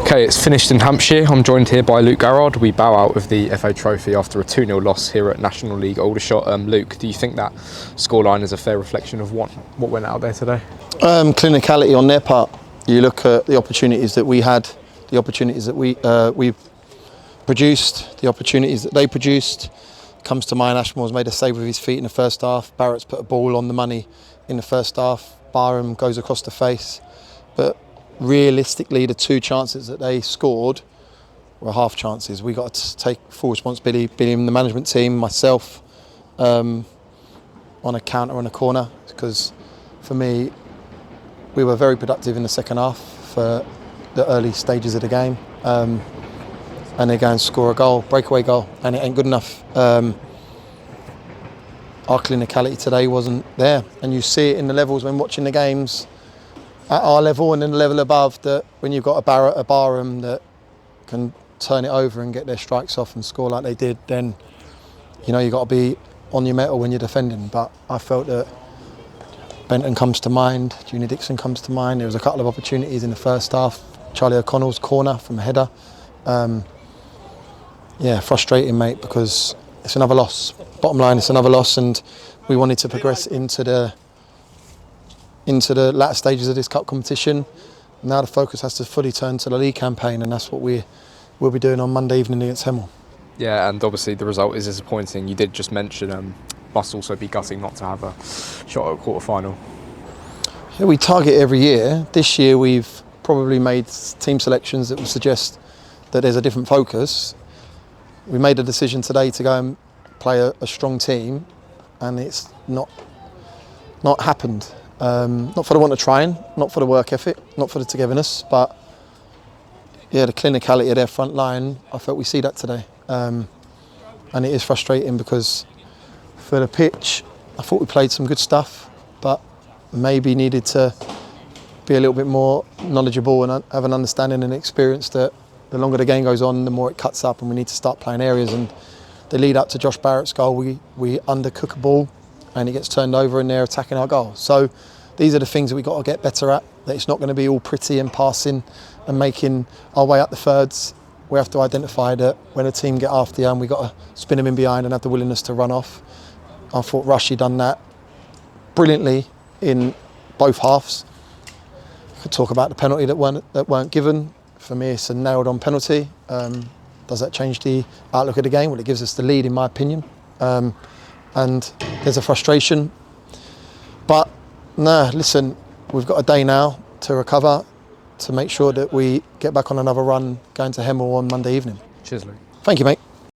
Okay, it's finished in Hampshire. I'm joined here by Luke Garrard. We bow out with the FA Trophy after a 2-0 loss here at National League Aldershot. Luke, do you think that scoreline is a fair reflection of what went out there today? Clinicality on their part. You look at the opportunities that we had, the opportunities that we produced, the opportunities that they produced. Comes to mind, Ashmore's made a save with his feet in the first half. Barrett's put a ball on the money in the first half. Boreham goes across the face. But realistically, the two chances that they scored were half chances. We got to take full responsibility, being the management team, myself, on a counter and a corner, because for me, we were very productive in the second half for the early stages of the game. And they go and score a goal, breakaway goal, and it ain't good enough. Our clinicality today wasn't there, and you see it in the levels when watching the games at our level and then the level above, that when you've got a Barrett, a Boreham that can turn it over and get their strikes off and score like they did, then you know you've got to be on your mettle when you're defending. But I felt that Benton comes to mind, Junior Dixon comes to mind. There was a couple of opportunities in the first half. Charlie O'Connell's corner from a header. Yeah, frustrating, mate, because it's another loss. Bottom line, it's another loss, and we wanted to progress into the latter stages of this cup competition. Now the focus has to fully turn to the league campaign, and that's what we'll be doing on Monday evening against Hemel. Yeah, and obviously the result is disappointing. You did just mention must also be gutting not to have a shot at a quarter-final. Yeah, we target every year. This year we've probably made team selections that would suggest that there's a different focus. We made a decision today to go and play a strong team, and it's not happened. Not for the want of trying, not for the work ethic, not for the togetherness, but yeah, the clinicality of their front line, I felt we see that today. And it is frustrating because for the pitch, I thought we played some good stuff, but maybe needed to be a little bit more knowledgeable and have an understanding and experience that the longer the game goes on, the more it cuts up, and we need to start playing areas. And the lead up to Josh Barrett's goal, we undercook a ball and it gets turned over and they're attacking our goal. So these are the things that we've got to get better at. That it's not going to be all pretty and passing and making our way up the thirds. We have to identify that when a team get after you, and we've got to spin them in behind and have the willingness to run off. I thought Rushy done that brilliantly in both halves. Could talk about the penalty that weren't given. For me, it's a nailed-on penalty. Does that change the outlook of the game? Well, it gives us the lead, in my opinion. And there's a frustration. But, no, listen, we've got a day now to recover, to make sure that we get back on another run going to Hemel on Monday evening. Cheers, Luke. Thank you, mate.